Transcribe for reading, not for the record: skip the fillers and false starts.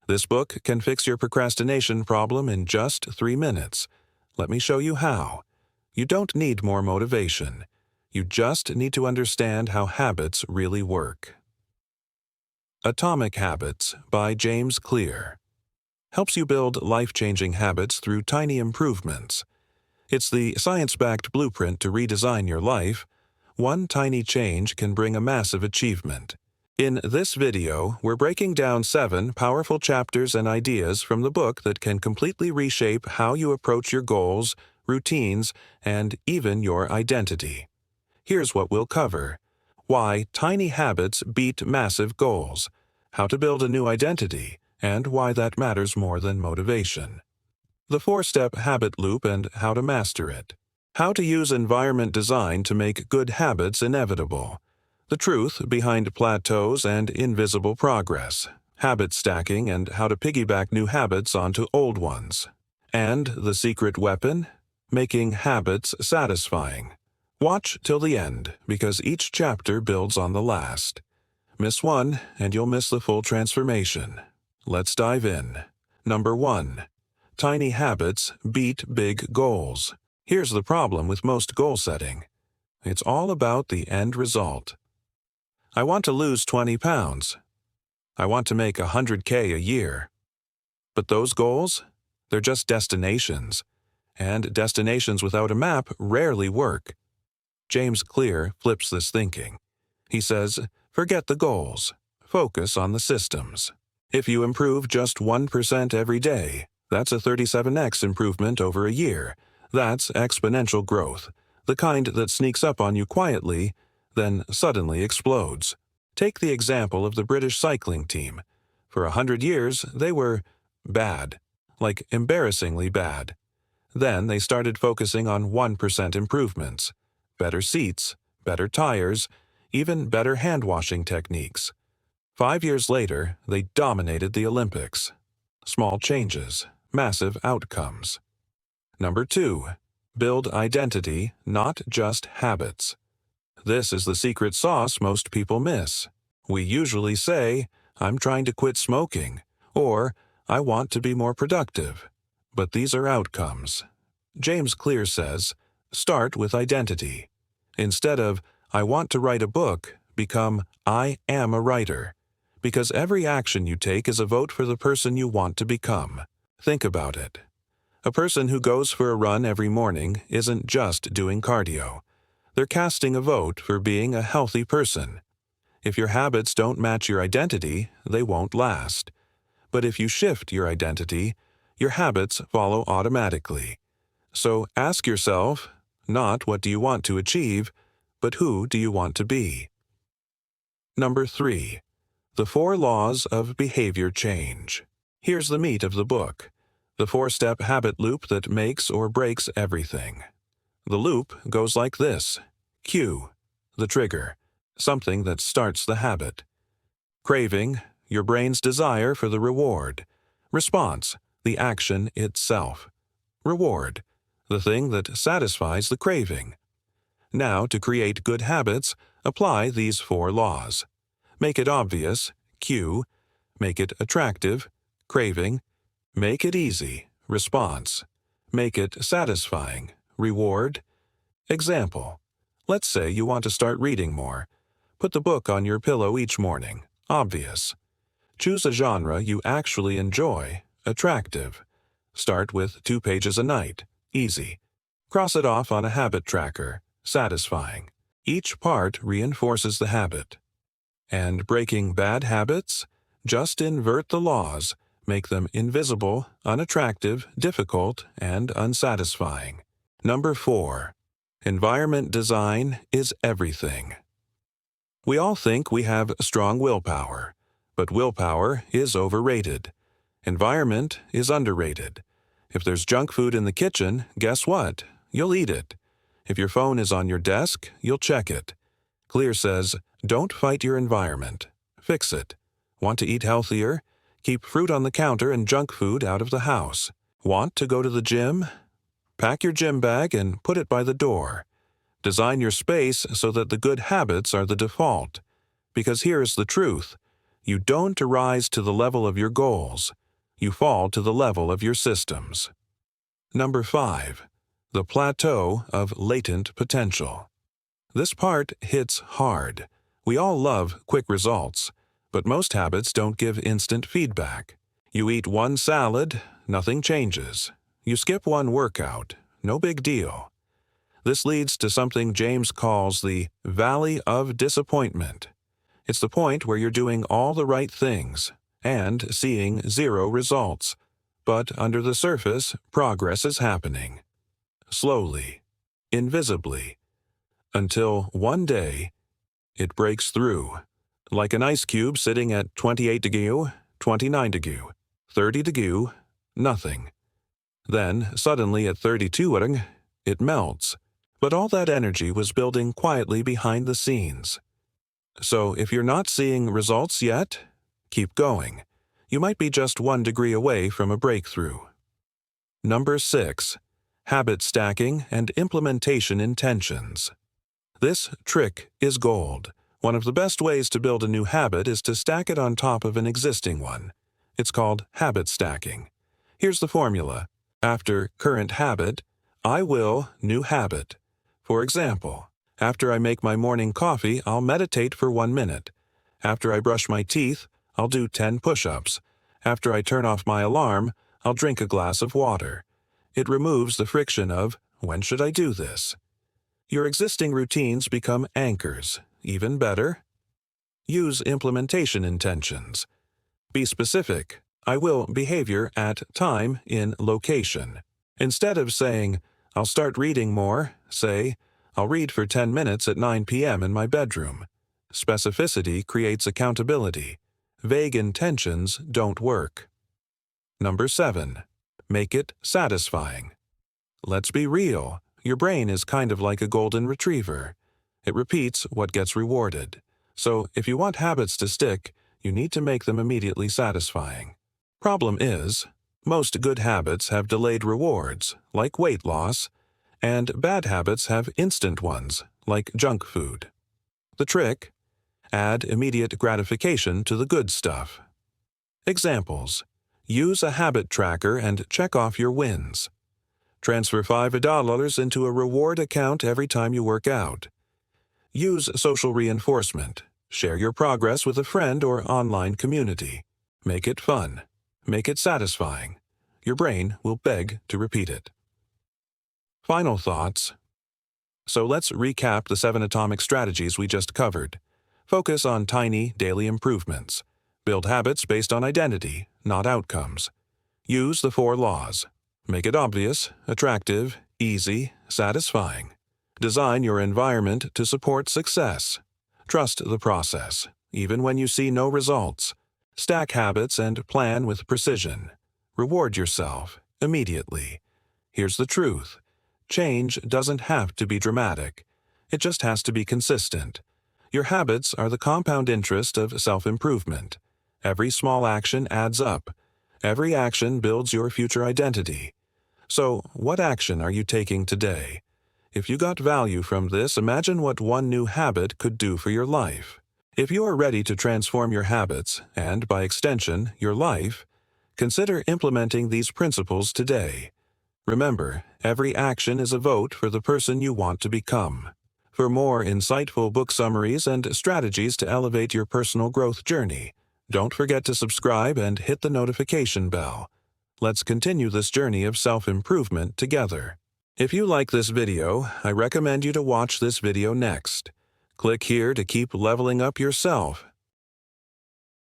This book can fix your procrastination problem in just 3 minutes. Let me show you how. You don't need more motivation. You just need to understand how habits really work. Atomic Habits by James Clear helps you build life-changing habits through tiny improvements. It's the science-backed blueprint to redesign your life. One tiny change can bring a massive achievement. In this video, we're breaking down 7 powerful chapters and ideas from the book that can completely reshape how you approach your goals, routines, and even your identity. Here's what we'll cover: why tiny habits beat massive goals, how to build a new identity, and why that matters more than motivation. The 4-step habit loop and how to master it. How to use environment design to make good habits inevitable. The truth behind plateaus and invisible progress. Habit stacking and how to piggyback new habits onto old ones. And the secret weapon? Making habits satisfying. Watch till the end, because each chapter builds on the last. Miss one, and you'll miss the full transformation. Let's dive in. Number 1. Tiny habits beat big goals. Here's the problem with most goal setting. It's all about the end result. I want to lose 20 pounds. I want to make $100K a year. But those goals? They're just destinations. And destinations without a map rarely work. James Clear flips this thinking. He says, forget the goals. Focus on the systems. If you improve just 1% every day, that's a 37x improvement over a year. That's exponential growth, the kind that sneaks up on you quietly, then suddenly explodes. Take the example of the British cycling team. For 100 years, they were bad, like embarrassingly bad. Then they started focusing on 1% improvements. Better seats, better tires, even better hand-washing techniques. 5 years later, they dominated the Olympics. Small changes, massive outcomes. Number 2. Build identity, not just habits. This is the secret sauce most people miss. We usually say, I'm trying to quit smoking, or I want to be more productive. But these are outcomes. James Clear says, start with identity. Instead of, I want to write a book, become, I am a writer. Because every action you take is a vote for the person you want to become. Think about it. A person who goes for a run every morning isn't just doing cardio. They're casting a vote for being a healthy person. If your habits don't match your identity, they won't last. But if you shift your identity, your habits follow automatically. So ask yourself, not what do you want to achieve, but who do you want to be? Number 3. The 4 laws of behavior change. Here's the meat of the book. The 4-step habit loop that makes or breaks everything. The loop goes like this. Cue, the trigger, something that starts the habit. Craving, your brain's desire for the reward. Response, the action itself. Reward, the thing that satisfies the craving. Now, to create good habits, apply these 4 laws. Make it obvious, cue. Make it attractive, craving. Make it easy, response. Make it satisfying, reward. Example. Let's say you want to start reading more. Put the book on your pillow each morning, obvious. Choose a genre you actually enjoy, attractive. Start with 2 pages a night, easy. Cross it off on a habit tracker, satisfying. Each part reinforces the habit. And breaking bad habits? Just invert the laws. Make them invisible, unattractive, difficult, and unsatisfying. Number 4. Environment design is everything. We all think we have strong willpower, but willpower is overrated. Environment is underrated. If there's junk food in the kitchen, guess what? You'll eat it. If your phone is on your desk, you'll check it. Clear says, don't fight your environment. Fix it. Want to eat healthier? Keep fruit on the counter and junk food out of the house. Want to go to the gym? Pack your gym bag and put it by the door. Design your space so that the good habits are the default. Because here's the truth. You don't rise to the level of your goals. You fall to the level of your systems. Number 5. The plateau of latent potential. This part hits hard. We all love quick results, but most habits don't give instant feedback. You eat one salad, nothing changes. You skip one workout, no big deal. This leads to something James calls the valley of disappointment. It's the point where you're doing all the right things and seeing zero results, but under the surface, progress is happening. Slowly, invisibly, until one day, it breaks through, like an ice cube sitting at 28 degrees, 29 degrees, 30 degrees, nothing. Then, suddenly at 32 degrees, it melts. But all that energy was building quietly behind the scenes. So if you're not seeing results yet, keep going. You might be just 1 degree away from a breakthrough. Number 6. Habit stacking and implementation intentions. This trick is gold. One of the best ways to build a new habit is to stack it on top of an existing one. It's called habit stacking. Here's the formula. After current habit, I will new habit. For example, after I make my morning coffee, I'll meditate for 1 minute. After I brush my teeth, I'll do 10 push-ups. After I turn off my alarm, I'll drink a glass of water. It removes the friction of, when should I do this? Your existing routines become anchors. Even better, use implementation intentions. Be specific. I will behavior at time in location. Instead of saying, I'll start reading more, say, I'll read for 10 minutes at 9 p.m. in my bedroom. Specificity creates accountability. Vague intentions don't work. Number 7. Make it satisfying. Let's be real. Your brain is kind of like a golden retriever. It repeats what gets rewarded. So if you want habits to stick, you need to make them immediately satisfying. Problem is, most good habits have delayed rewards, like weight loss, and bad habits have instant ones, like junk food. The trick? Add immediate gratification to the good stuff. Examples. Use a habit tracker and check off your wins. Transfer $5 into a reward account every time you work out. Use social reinforcement. Share your progress with a friend or online community. Make it fun. Make it satisfying. Your brain will beg to repeat it. Final thoughts. So let's recap the 7 atomic strategies we just covered. Focus on tiny daily improvements. Build habits based on identity, not outcomes. Use the 4 laws. Make it obvious, attractive, easy, satisfying. Design your environment to support success. Trust the process, even when you see no results. Stack habits and plan with precision. Reward yourself immediately. Here's the truth. Change doesn't have to be dramatic. It just has to be consistent. Your habits are the compound interest of self-improvement. Every small action adds up. Every action builds your future identity. So, what action are you taking today? If you got value from this, imagine what one new habit could do for your life. If you are ready to transform your habits, and by extension, your life, consider implementing these principles today. Remember, every action is a vote for the person you want to become. For more insightful book summaries and strategies to elevate your personal growth journey, don't forget to subscribe and hit the notification bell. Let's continue this journey of self-improvement together. If you like this video, I recommend you to watch this video next. Click here to keep leveling up yourself